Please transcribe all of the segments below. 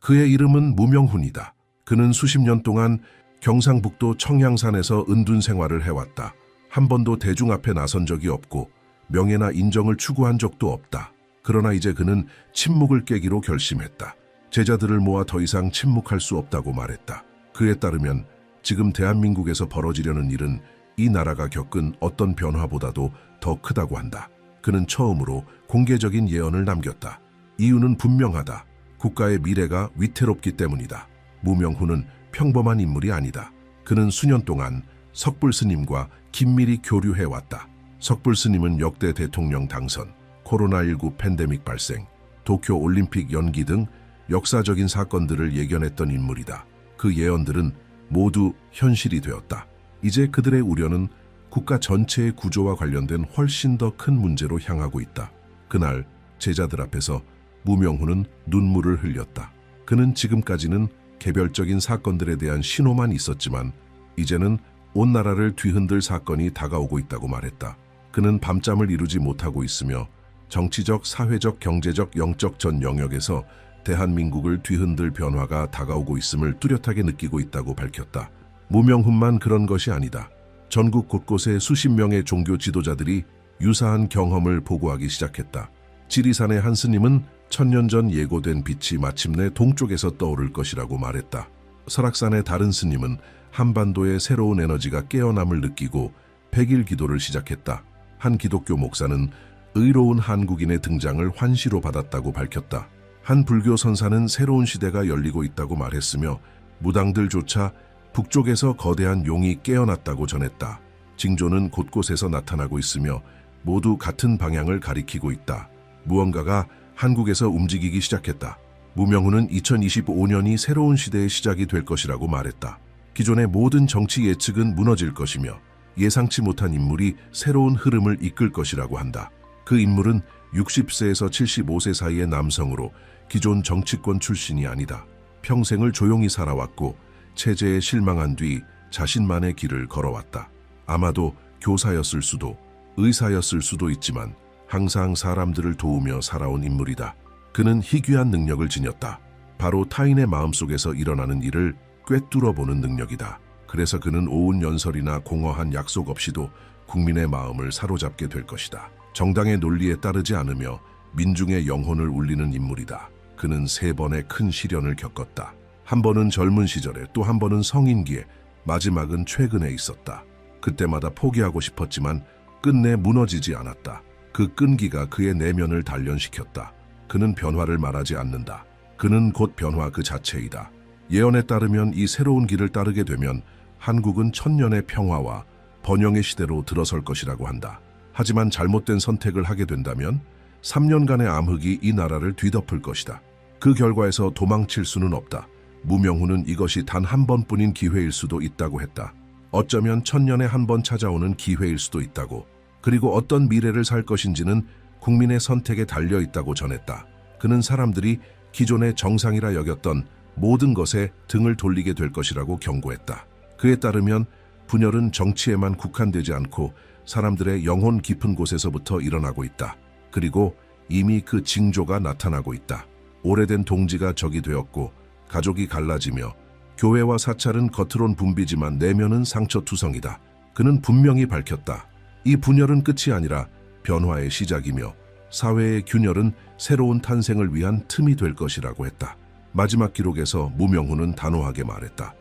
그의 이름은 무명훈이다. 그는 수십 년 동안 경상북도 청양산에서 은둔 생활을 해왔다. 한 번도 대중 앞에 나선 적이 없고 명예나 인정을 추구한 적도 없다. 그러나 이제 그는 침묵을 깨기로 결심했다. 제자들을 모아 더 이상 침묵할 수 없다고 말했다. 그에 따르면 지금 대한민국에서 벌어지려는 일은 이 나라가 겪은 어떤 변화보다도 더 크다고 한다. 그는 처음으로 공개적인 예언을 남겼다. 이유는 분명하다. 국가의 미래가 위태롭기 때문이다. 무명훈은 평범한 인물이 아니다. 그는 수년 동안 석불 스님과 긴밀히 교류해왔다. 석불 스님은 역대 대통령 당선, 코로나19 팬데믹 발생, 도쿄 올림픽 연기 등 역사적인 사건들을 예견했던 인물이다. 그 예언들은 모두 현실이 되었다. 이제 그들의 우려는 국가 전체의 구조와 관련된 훨씬 더 큰 문제로 향하고 있다. 그날 제자들 앞에서 무명훈은 눈물을 흘렸다. 그는 지금까지는 개별적인 사건들에 대한 신호만 있었지만 이제는 온 나라를 뒤흔들 사건이 다가오고 있다고 말했다. 그는 밤잠을 이루지 못하고 있으며 정치적, 사회적, 경제적, 영적 전 영역에서 대한민국을 뒤흔들 변화가 다가오고 있음을 뚜렷하게 느끼고 있다고 밝혔다. 무명훈만 그런 것이 아니다. 전국 곳곳에 수십 명의 종교 지도자들이 유사한 경험을 보고하기 시작했다. 지리산의 한 스님은 1000년 전 예고된 빛이 마침내 동쪽에서 떠오를 것이라고 말했다. 설악산의 다른 스님은 한반도의 새로운 에너지가 깨어남을 느끼고 100일 기도를 시작했다. 한 기독교 목사는 의로운 한국인의 등장을 환시로 받았다고 밝혔다. 한 불교 선사는 새로운 시대가 열리고 있다고 말했으며 무당들조차 북쪽에서 거대한 용이 깨어났다고 전했다. 징조는 곳곳에서 나타나고 있으며 모두 같은 방향을 가리키고 있다. 무언가가 한국에서 움직이기 시작했다. 무명훈은 2025년이 새로운 시대의 시작이 될 것이라고 말했다. 기존의 모든 정치 예측은 무너질 것이며 예상치 못한 인물이 새로운 흐름을 이끌 것이라고 한다. 그 인물은 60세에서 75세 사이의 남성으로 기존 정치권 출신이 아니다. 평생을 조용히 살아왔고 체제에 실망한 뒤 자신만의 길을 걸어왔다. 아마도 교사였을 수도, 의사였을 수도 있지만 항상 사람들을 도우며 살아온 인물이다. 그는 희귀한 능력을 지녔다. 바로 타인의 마음속에서 일어나는 일을 꿰뚫어보는 능력이다. 그래서 그는 오운연설이나 공허한 약속 없이도 국민의 마음을 사로잡게 될 것이다. 정당의 논리에 따르지 않으며 민중의 영혼을 울리는 인물이다. 그는 3번의 큰 시련을 겪었다. 한 번은 젊은 시절에, 또 한 번은 성인기에, 마지막은 최근에 있었다. 그때마다 포기하고 싶었지만 끝내 무너지지 않았다. 그 끈기가 그의 내면을 단련시켰다. 그는 변화를 말하지 않는다. 그는 곧 변화 그 자체이다. 예언에 따르면 이 새로운 길을 따르게 되면 한국은 1000년의 평화와 번영의 시대로 들어설 것이라고 한다. 하지만 잘못된 선택을 하게 된다면 3년간의 암흑이 이 나라를 뒤덮을 것이다. 그 결과에서 도망칠 수는 없다. 무명훈은 이것이 단 한 번뿐인 기회일 수도 있다고 했다. 어쩌면 1000년에 한 번 찾아오는 기회일 수도 있다고. 그리고 어떤 미래를 살 것인지는 국민의 선택에 달려 있다고 전했다. 그는 사람들이 기존의 정상이라 여겼던 모든 것에 등을 돌리게 될 것이라고 경고했다. 그에 따르면 분열은 정치에만 국한되지 않고 사람들의 영혼 깊은 곳에서부터 일어나고 있다. 그리고 이미 그 징조가 나타나고 있다. 오래된 동지가 적이 되었고 가족이 갈라지며 교회와 사찰은 겉으론 붐비지만 내면은 상처투성이다. 그는 분명히 밝혔다. 이 분열은 끝이 아니라 변화의 시작이며 사회의 균열은 새로운 탄생을 위한 틈이 될 것이라고 했다. 마지막 기록에서 무명훈은 단호하게 말했다.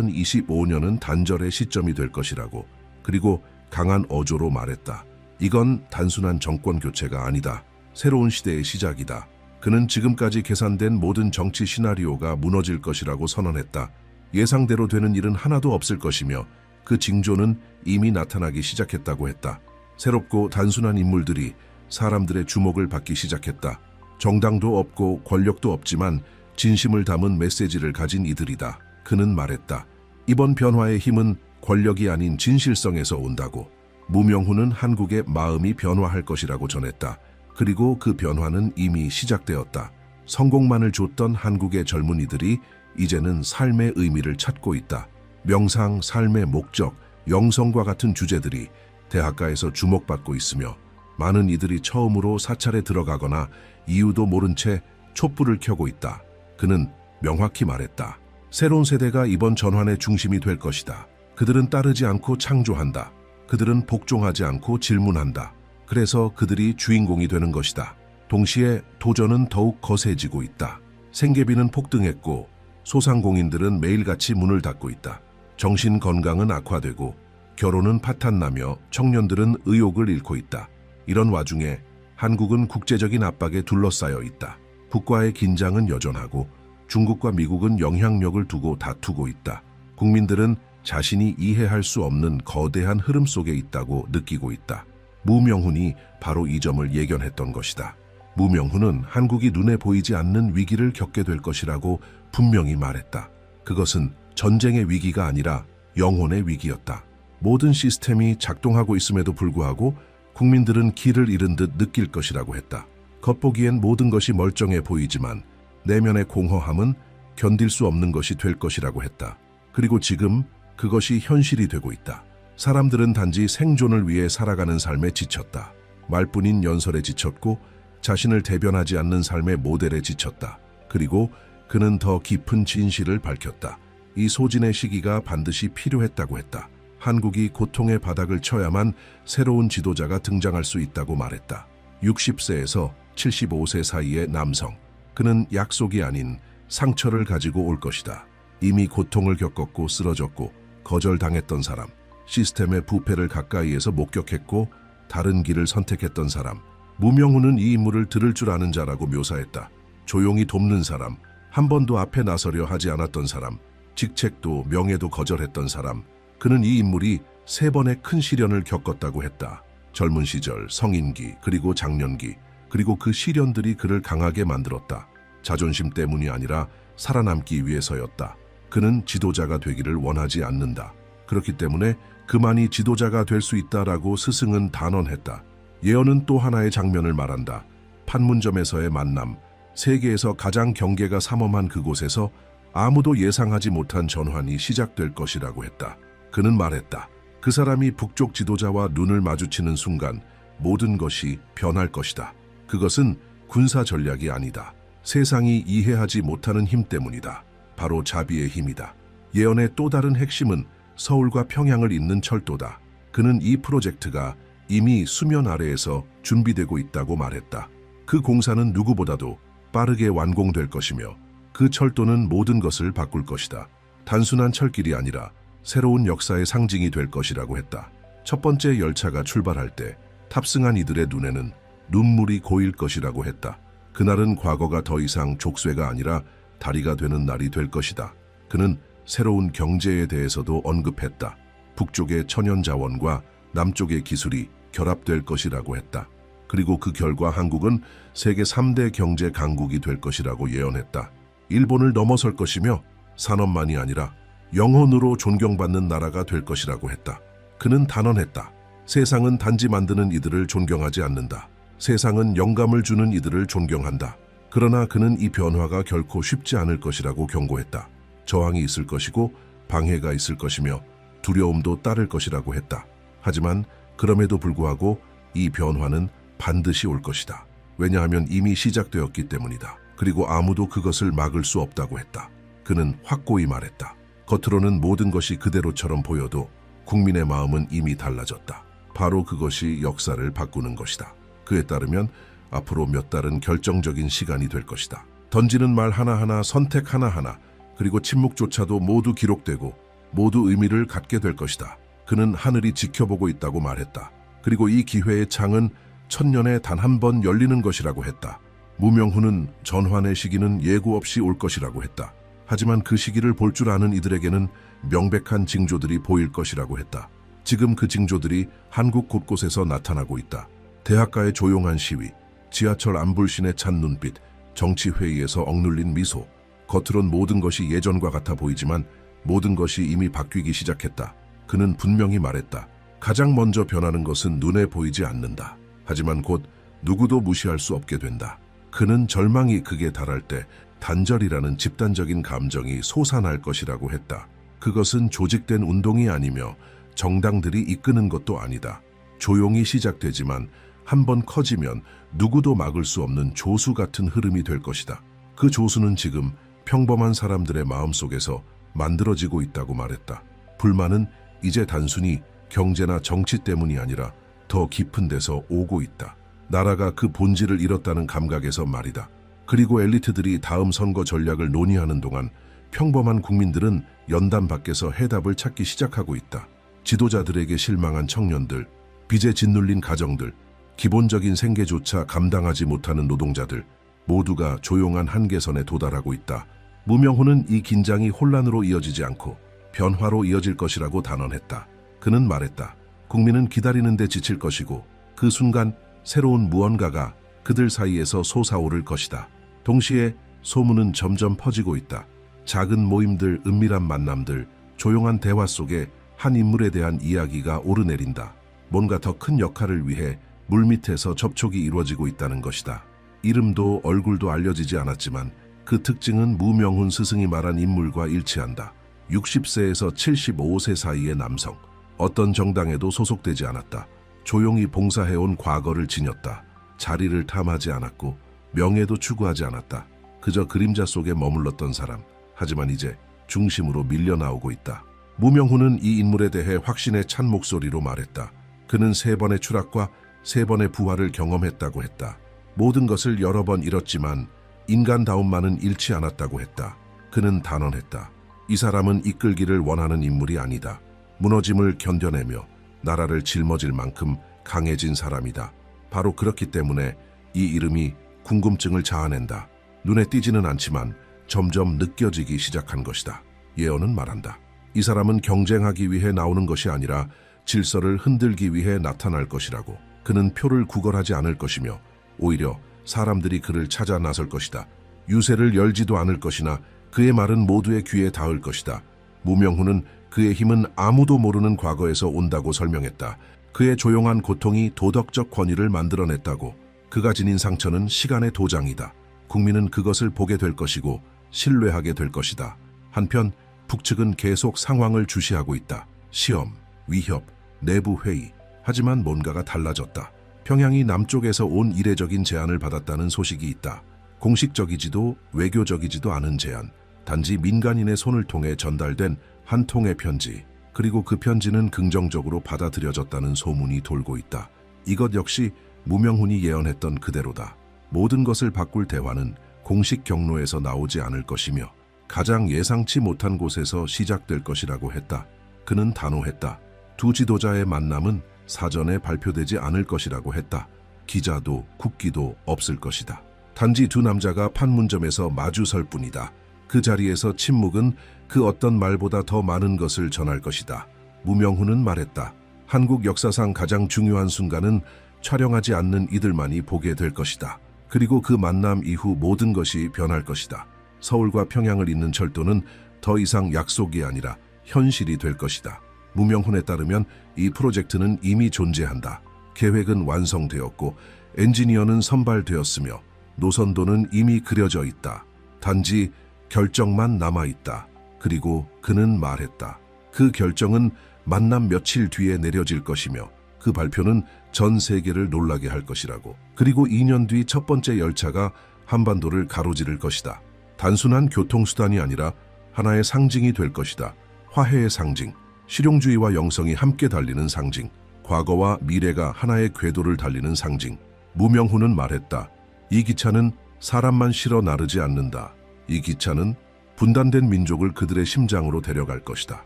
2025년은 단절의 시점이 될 것이라고. 그리고 강한 어조로 말했다. 이건 단순한 정권 교체가 아니다. 새로운 시대의 시작이다. 그는 지금까지 계산된 모든 정치 시나리오가 무너질 것이라고 선언했다. 예상대로 되는 일은 하나도 없을 것이며 그 징조는 이미 나타나기 시작했다고 했다. 새롭고 단순한 인물들이 사람들의 주목을 받기 시작했다. 정당도 없고 권력도 없지만 진심을 담은 메시지를 가진 이들이다. 그는 말했다. 이번 변화의 힘은 권력이 아닌 진실성에서 온다고. 무명훈은 한국의 마음이 변화할 것이라고 전했다. 그리고 그 변화는 이미 시작되었다. 성공만을 줬던 한국의 젊은이들이 이제는 삶의 의미를 찾고 있다. 명상, 삶의 목적, 영성과 같은 주제들이 대학가에서 주목받고 있으며 많은 이들이 처음으로 사찰에 들어가거나 이유도 모른 채 촛불을 켜고 있다. 그는 명확히 말했다. 새로운 세대가 이번 전환의 중심이 될 것이다. 그들은 따르지 않고 창조한다. 그들은 복종하지 않고 질문한다. 그래서 그들이 주인공이 되는 것이다. 동시에 도전은 더욱 거세지고 있다. 생계비는 폭등했고 소상공인들은 매일같이 문을 닫고 있다. 정신 건강은 악화되고 결혼은 파탄나며 청년들은 의욕을 잃고 있다. 이런 와중에 한국은 국제적인 압박에 둘러싸여 있다. 북과의 긴장은 여전하고 중국과 미국은 영향력을 두고 다투고 있다. 국민들은 자신이 이해할 수 없는 거대한 흐름 속에 있다고 느끼고 있다. 무명훈이 바로 이 점을 예견했던 것이다. 무명훈은 한국이 눈에 보이지 않는 위기를 겪게 될 것이라고 분명히 말했다. 그것은 전쟁의 위기가 아니라 영혼의 위기였다. 모든 시스템이 작동하고 있음에도 불구하고 국민들은 길을 잃은 듯 느낄 것이라고 했다. 겉보기엔 모든 것이 멀쩡해 보이지만 내면의 공허함은 견딜 수 없는 것이 될 것이라고 했다. 그리고 지금 그것이 현실이 되고 있다. 사람들은 단지 생존을 위해 살아가는 삶에 지쳤다. 말뿐인 연설에 지쳤고 자신을 대변하지 않는 삶의 모델에 지쳤다. 그리고 그는 더 깊은 진실을 밝혔다. 이 소진의 시기가 반드시 필요했다고 했다. 한국이 고통의 바닥을 쳐야만 새로운 지도자가 등장할 수 있다고 말했다. 60세에서 75세 사이의 남성. 그는 약속이 아닌 상처를 가지고 올 것이다. 이미 고통을 겪었고 쓰러졌고 거절당했던 사람. 시스템의 부패를 가까이에서 목격했고 다른 길을 선택했던 사람. 무명훈은 이 인물을 들을 줄 아는 자라고 묘사했다. 조용히 돕는 사람, 한 번도 앞에 나서려 하지 않았던 사람, 직책도 명예도 거절했던 사람. 그는 이 인물이 3번의 큰 시련을 겪었다고 했다. 젊은 시절, 성인기, 그리고 장년기, 그리고 그 시련들이 그를 강하게 만들었다. 자존심 때문이 아니라 살아남기 위해서였다. 그는 지도자가 되기를 원하지 않는다. 그렇기 때문에 그만이 지도자가 될 수 있다라고 스승은 단언했다. 예언은 또 하나의 장면을 말한다. 판문점에서의 만남, 세계에서 가장 경계가 삼엄한 그곳에서 아무도 예상하지 못한 전환이 시작될 것이라고 했다. 그는 말했다. 그 사람이 북쪽 지도자와 눈을 마주치는 순간 모든 것이 변할 것이다. 그것은 군사 전략이 아니다. 세상이 이해하지 못하는 힘 때문이다. 바로 자비의 힘이다. 예언의 또 다른 핵심은 서울과 평양을 잇는 철도다. 그는 이 프로젝트가 이미 수면 아래에서 준비되고 있다고 말했다. 그 공사는 누구보다도 빠르게 완공될 것이며 그 철도는 모든 것을 바꿀 것이다. 단순한 철길이 아니라 새로운 역사의 상징이 될 것이라고 했다. 첫 번째 열차가 출발할 때 탑승한 이들의 눈에는 눈물이 고일 것이라고 했다. 그날은 과거가 더 이상 족쇄가 아니라 다리가 되는 날이 될 것이다. 그는 새로운 경제에 대해서도 언급했다. 북쪽의 천연 자원과 남쪽의 기술이 결합될 것이라고 했다. 그리고 그 결과 한국은 세계 3대 경제 강국이 될 것이라고 예언했다. 일본을 넘어설 것이며 산업만이 아니라 영혼으로 존경받는 나라가 될 것이라고 했다. 그는 단언했다. 세상은 단지 만드는 이들을 존경하지 않는다. 세상은 영감을 주는 이들을 존경한다. 그러나 그는 이 변화가 결코 쉽지 않을 것이라고 경고했다. 저항이 있을 것이고 방해가 있을 것이며 두려움도 따를 것이라고 했다. 하지만 그럼에도 불구하고 이 변화는 반드시 올 것이다. 왜냐하면 이미 시작되었기 때문이다. 그리고 아무도 그것을 막을 수 없다고 했다. 그는 확고히 말했다. 겉으로는 모든 것이 그대로처럼 보여도 국민의 마음은 이미 달라졌다. 바로 그것이 역사를 바꾸는 것이다. 그에 따르면 앞으로 몇 달은 결정적인 시간이 될 것이다. 던지는 말 하나하나, 선택 하나하나, 그리고 침묵조차도 모두 기록되고 모두 의미를 갖게 될 것이다. 그는 하늘이 지켜보고 있다고 말했다. 그리고 이 기회의 창은 천년에 단 한 번 열리는 것이라고 했다. 무명훈은 전환의 시기는 예고 없이 올 것이라고 했다. 하지만 그 시기를 볼 줄 아는 이들에게는 명백한 징조들이 보일 것이라고 했다. 지금 그 징조들이 한국 곳곳에서 나타나고 있다. 대학가의 조용한 시위, 지하철 안불신에 찬 눈빛, 정치회의에서 억눌린 미소. 겉으론 모든 것이 예전과 같아 보이지만 모든 것이 이미 바뀌기 시작했다. 그는 분명히 말했다. 가장 먼저 변하는 것은 눈에 보이지 않는다. 하지만 곧 누구도 무시할 수 없게 된다. 그는 절망이 극에 달할 때 단절이라는 집단적인 감정이 솟아날 것이라고 했다. 그것은 조직된 운동이 아니며 정당들이 이끄는 것도 아니다. 조용히 시작되지만 한번 커지면 누구도 막을 수 없는 조수 같은 흐름이 될 것이다. 그 조수는 지금 평범한 사람들의 마음속에서 만들어지고 있다고 말했다. 불만은 이제 단순히 경제나 정치 때문이 아니라 더 깊은 데서 오고 있다. 나라가 그 본질을 잃었다는 감각에서 말이다. 그리고 엘리트들이 다음 선거 전략을 논의하는 동안 평범한 국민들은 연단 밖에서 해답을 찾기 시작하고 있다. 지도자들에게 실망한 청년들, 빚에 짓눌린 가정들, 기본적인 생계조차 감당하지 못하는 노동자들, 모두가 조용한 한계선에 도달하고 있다. 무명훈은 이 긴장이 혼란으로 이어지지 않고 변화로 이어질 것이라고 단언했다. 그는 말했다. 국민은 기다리는데 지칠 것이고 그 순간 새로운 무언가가 그들 사이에서 솟아오를 것이다. 동시에 소문은 점점 퍼지고 있다. 작은 모임들, 은밀한 만남들, 조용한 대화 속에 한 인물에 대한 이야기가 오르내린다. 뭔가 더 큰 역할을 위해 물밑에서 접촉이 이루어지고 있다는 것이다. 이름도 얼굴도 알려지지 않았지만 그 특징은 무명훈 스승이 말한 인물과 일치한다. 60세에서 75세 사이의 남성. 어떤 정당에도 소속되지 않았다. 조용히 봉사해온 과거를 지녔다. 자리를 탐하지 않았고 명예도 추구하지 않았다. 그저 그림자 속에 머물렀던 사람. 하지만 이제 중심으로 밀려나오고 있다. 무명훈은 이 인물에 대해 확신에 찬 목소리로 말했다. 그는 3번의 추락과 3번의 부활을 경험했다고 했다. 모든 것을 여러 번 잃었지만 인간다움만은 잃지 않았다고 했다. 그는 단언했다. 이 사람은 이끌기를 원하는 인물이 아니다. 무너짐을 견뎌내며 나라를 짊어질 만큼 강해진 사람이다. 바로 그렇기 때문에 이 이름이 궁금증을 자아낸다. 눈에 띄지는 않지만 점점 느껴지기 시작한 것이다. 예언은 말한다. 이 사람은 경쟁하기 위해 나오는 것이 아니라 질서를 흔들기 위해 나타날 것이라고. 그는 표를 구걸하지 않을 것이며 오히려 사람들이 그를 찾아 나설 것이다. 유세를 열지도 않을 것이나 그의 말은 모두의 귀에 닿을 것이다. 무명훈은 그의 힘은 아무도 모르는 과거에서 온다고 설명했다. 그의 조용한 고통이 도덕적 권위를 만들어냈다고. 그가 지닌 상처는 시간의 도장이다. 국민은 그것을 보게 될 것이고 신뢰하게 될 것이다. 한편 북측은 계속 상황을 주시하고 있다. 시험, 위협, 내부 회의. 하지만 뭔가가 달라졌다. 평양이 남쪽에서 온 이례적인 제안을 받았다는 소식이 있다. 공식적이지도 외교적이지도 않은 제안. 단지 민간인의 손을 통해 전달된 한 통의 편지. 그리고 그 편지는 긍정적으로 받아들여졌다는 소문이 돌고 있다. 이것 역시 무명훈이 예언했던 그대로다. 모든 것을 바꿀 대화는 공식 경로에서 나오지 않을 것이며 가장 예상치 못한 곳에서 시작될 것이라고 했다. 그는 단호했다. 두 지도자의 만남은 사전에 발표되지 않을 것이라고 했다. 기자도 국기도 없을 것이다. 단지 두 남자가 판문점에서 마주설 뿐이다. 그 자리에서 침묵은 그 어떤 말보다 더 많은 것을 전할 것이다. 무명훈은 말했다. 한국 역사상 가장 중요한 순간은 촬영하지 않는 이들만이 보게 될 것이다. 그리고 그 만남 이후 모든 것이 변할 것이다. 서울과 평양을 잇는 철도는 더 이상 약속이 아니라 현실이 될 것이다. 무명훈에 따르면 이 프로젝트는 이미 존재한다. 계획은 완성되었고 엔지니어는 선발되었으며 노선도는 이미 그려져 있다. 단지 결정만 남아있다. 그리고 그는 말했다. 그 결정은 만남 며칠 뒤에 내려질 것이며 그 발표는 전 세계를 놀라게 할 것이라고. 그리고 2년 뒤 첫 번째 열차가 한반도를 가로지를 것이다. 단순한 교통수단이 아니라 하나의 상징이 될 것이다. 화해의 상징, 실용주의와 영성이 함께 달리는 상징, 과거와 미래가 하나의 궤도를 달리는 상징. 무명훈은 말했다. 이 기차는 사람만 실어 나르지 않는다. 이 기차는 분단된 민족을 그들의 심장으로 데려갈 것이다.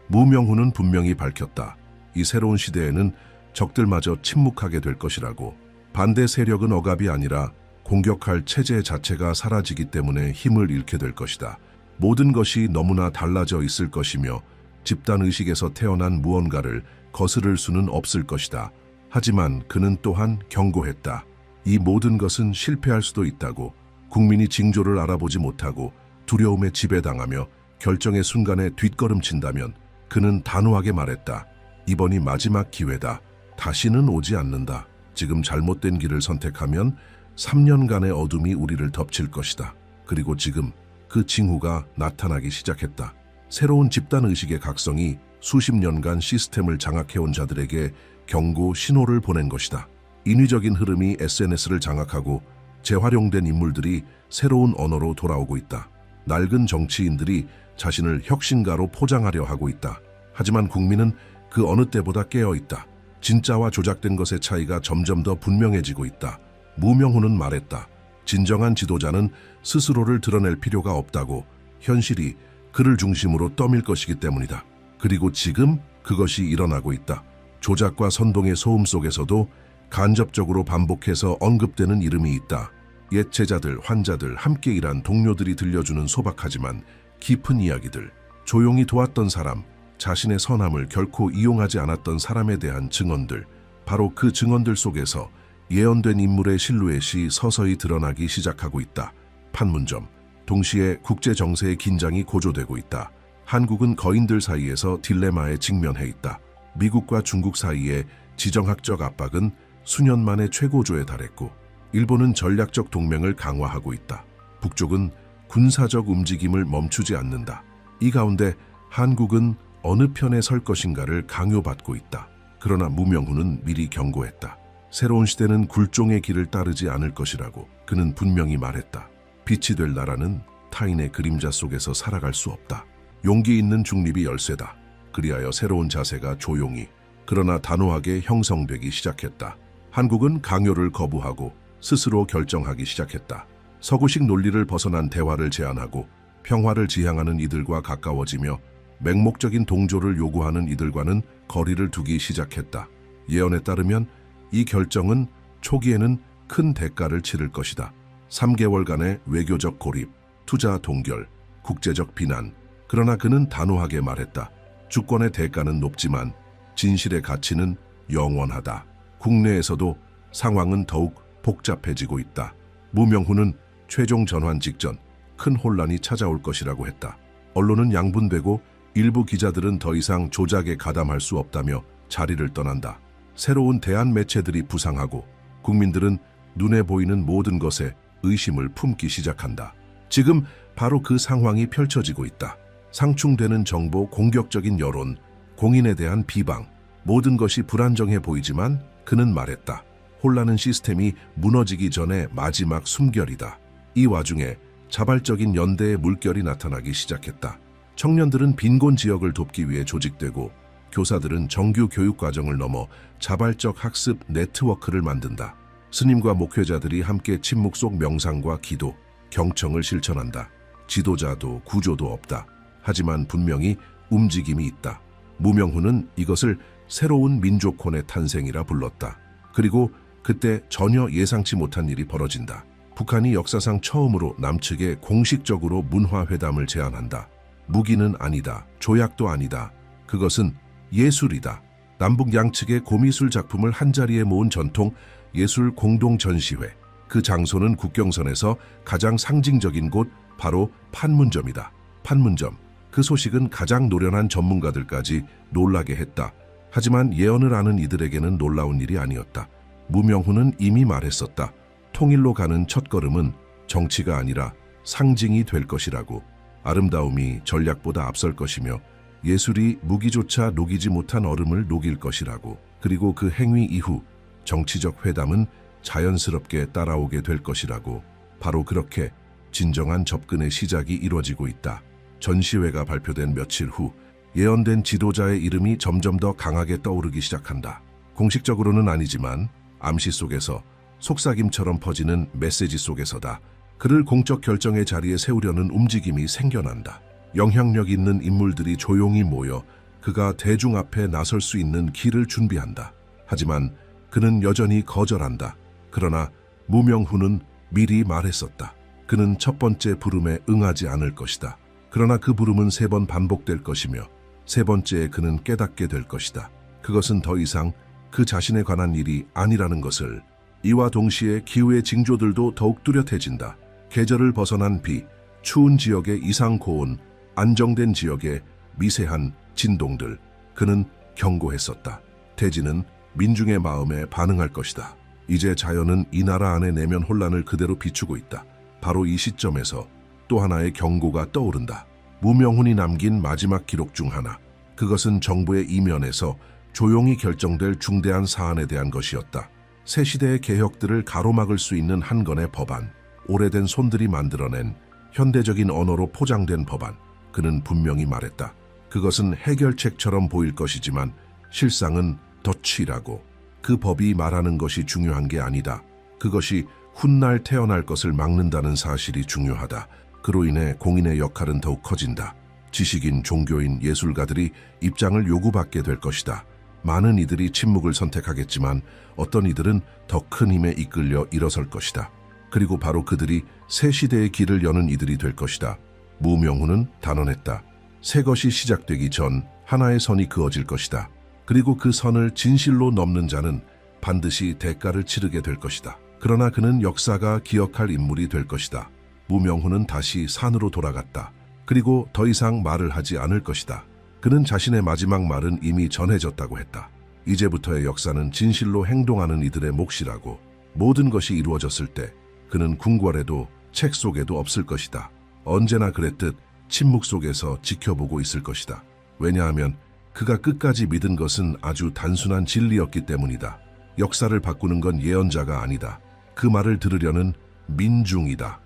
무명훈은 분명히 밝혔다. 이 새로운 시대에는 적들마저 침묵하게 될 것이라고. 반대 세력은 억압이 아니라 공격할 체제 자체가 사라지기 때문에 힘을 잃게 될 것이다. 모든 것이 너무나 달라져 있을 것이며 집단의식에서 태어난 무언가를 거스를 수는 없을 것이다. 하지만 그는 또한 경고했다. 이 모든 것은 실패할 수도 있다고. 국민이 징조를 알아보지 못하고 두려움에 지배당하며 결정의 순간에 뒷걸음친다면. 그는 단호하게 말했다. 이번이 마지막 기회다. 다시는 오지 않는다. 지금 잘못된 길을 선택하면 3년간의 어둠이 우리를 덮칠 것이다. 그리고 지금 그 징후가 나타나기 시작했다. 새로운 집단의식의 각성이 수십 년간 시스템을 장악해온 자들에게 경고 신호를 보낸 것이다. 인위적인 흐름이 SNS를 장악하고 재활용된 인물들이 새로운 언어로 돌아오고 있다. 낡은 정치인들이 자신을 혁신가로 포장하려 하고 있다. 하지만 국민은 그 어느 때보다 깨어 있다. 진짜와 조작된 것의 차이가 점점 더 분명해지고 있다. 무명훈은 말했다. 진정한 지도자는 스스로를 드러낼 필요가 없다고. 현실이 그를 중심으로 떠밀 것이기 때문이다. 그리고 지금 그것이 일어나고 있다. 조작과 선동의 소음 속에서도 간접적으로 반복해서 언급되는 이름이 있다. 옛 제자들, 환자들, 함께 일한 동료들이 들려주는 소박하지만 깊은 이야기들. 조용히 도왔던 사람, 자신의 선함을 결코 이용하지 않았던 사람에 대한 증언들. 바로 그 증언들 속에서 예언된 인물의 실루엣이 서서히 드러나기 시작하고 있다. 판문점. 동시에 국제 정세의 긴장이 고조되고 있다. 한국은 거인들 사이에서 딜레마에 직면해 있다. 미국과 중국 사이의 지정학적 압박은 수년 만에 최고조에 달했고, 일본은 전략적 동맹을 강화하고 있다. 북쪽은 군사적 움직임을 멈추지 않는다. 이 가운데 한국은 어느 편에 설 것인가를 강요받고 있다. 그러나 무명훈은 미리 경고했다. 새로운 시대는 굴종의 길을 따르지 않을 것이라고 그는 분명히 말했다. 빛이 될 나라는 타인의 그림자 속에서 살아갈 수 없다. 용기 있는 중립이 열쇠다. 그리하여 새로운 자세가 조용히 그러나 단호하게 형성되기 시작했다. 한국은 강요를 거부하고 스스로 결정하기 시작했다. 서구식 논리를 벗어난 대화를 제안하고 평화를 지향하는 이들과 가까워지며 맹목적인 동조를 요구하는 이들과는 거리를 두기 시작했다. 예언에 따르면 이 결정은 초기에는 큰 대가를 치를 것이다. 3개월간의 외교적 고립, 투자 동결, 국제적 비난. 그러나 그는 단호하게 말했다. 주권의 대가는 높지만 진실의 가치는 영원하다. 국내에서도 상황은 더욱 복잡해지고 있다. 무명훈은 최종 전환 직전 큰 혼란이 찾아올 것이라고 했다. 언론은 양분되고 일부 기자들은 더 이상 조작에 가담할 수 없다며 자리를 떠난다. 새로운 대한 매체들이 부상하고 국민들은 눈에 보이는 모든 것에 의심을 품기 시작한다. 지금 바로 그 상황이 펼쳐지고 있다. 상충되는 정보, 공격적인 여론, 공인에 대한 비방, 모든 것이 불안정해 보이지만 그는 말했다. 혼란은 시스템이 무너지기 전에 마지막 숨결이다. 이 와중에 자발적인 연대의 물결이 나타나기 시작했다. 청년들은 빈곤 지역을 돕기 위해 조직되고 교사들은 정규 교육 과정을 넘어 자발적 학습 네트워크를 만든다. 스님과 목회자들이 함께 침묵 속 명상과 기도, 경청을 실천한다. 지도자도 구조도 없다. 하지만 분명히 움직임이 있다. 무명훈은 이것을 새로운 민족혼의 탄생이라 불렀다. 그리고 그때 전혀 예상치 못한 일이 벌어진다. 북한이 역사상 처음으로 남측에 공식적으로 문화회담을 제안한다. 무기는 아니다. 조약도 아니다. 그것은 예술이다. 남북 양측의 고미술 작품을 한자리에 모은 전통 예술 공동 전시회. 그 장소는 국경선에서 가장 상징적인 곳, 바로 판문점이다. 판문점. 그 소식은 가장 노련한 전문가들까지 놀라게 했다. 하지만 예언을 아는 이들에게는 놀라운 일이 아니었다. 무명훈은 이미 말했었다. 통일로 가는 첫걸음은 정치가 아니라 상징이 될 것이라고. 아름다움이 전략보다 앞설 것이며 예술이 무기조차 녹이지 못한 얼음을 녹일 것이라고. 그리고 그 행위 이후 정치적 회담은 자연스럽게 따라오게 될 것이라고. 바로 그렇게 진정한 접근의 시작이 이루어지고 있다. 전시회가 발표된 며칠 후 예언된 지도자의 이름이 점점 더 강하게 떠오르기 시작한다. 공식적으로는 아니지만 암시 속에서 속삭임처럼 퍼지는 메시지 속에서다. 그를 공적 결정의 자리에 세우려는 움직임이 생겨난다. 영향력 있는 인물들이 조용히 모여 그가 대중 앞에 나설 수 있는 길을 준비한다. 하지만 그는 여전히 거절한다. 그러나 무명훈은 미리 말했었다. 그는 첫 번째 부름에 응하지 않을 것이다. 그러나 그 부름은 3번 반복될 것이며 3번째에 그는 깨닫게 될 것이다. 그것은 더 이상 그 자신에 관한 일이 아니라는 것을. 이와 동시에 기후의 징조들도 더욱 뚜렷해진다. 계절을 벗어난 비, 추운 지역의 이상 고온, 안정된 지역의 미세한 진동들. 그는 경고했었다. 대지는 민중의 마음에 반응할 것이다. 이제 자연은 이 나라 안의 내면 혼란을 그대로 비추고 있다. 바로 이 시점에서 또 하나의 경고가 떠오른다. 무명훈이 남긴 마지막 기록 중 하나. 그것은 정부의 이면에서 조용히 결정될 중대한 사안에 대한 것이었다. 새 시대의 개혁들을 가로막을 수 있는 한 건의 법안. 오래된 손들이 만들어낸 현대적인 언어로 포장된 법안. 그는 분명히 말했다. 그것은 해결책처럼 보일 것이지만 실상은 덫이라고. 그 법이 말하는 것이 중요한 게 아니다. 그것이 훗날 태어날 것을 막는다는 사실이 중요하다. 그로 인해 공인의 역할은 더욱 커진다. 지식인, 종교인, 예술가들이 입장을 요구받게 될 것이다. 많은 이들이 침묵을 선택하겠지만 어떤 이들은 더 큰 힘에 이끌려 일어설 것이다. 그리고 바로 그들이 새 시대의 길을 여는 이들이 될 것이다. 무명훈은 단언했다. 새 것이 시작되기 전 하나의 선이 그어질 것이다. 그리고 그 선을 진실로 넘는 자는 반드시 대가를 치르게 될 것이다. 그러나 그는 역사가 기억할 인물이 될 것이다. 무명훈은 다시 산으로 돌아갔다. 그리고 더 이상 말을 하지 않을 것이다. 그는 자신의 마지막 말은 이미 전해졌다고 했다. 이제부터의 역사는 진실로 행동하는 이들의 몫이라고. 모든 것이 이루어졌을 때 그는 궁궐에도 책 속에도 없을 것이다. 언제나 그랬듯 침묵 속에서 지켜보고 있을 것이다. 왜냐하면 그가 끝까지 믿은 것은 아주 단순한 진리였기 때문이다. 역사를 바꾸는 건 예언자가 아니다. 그 말을 들으려는 민중이다.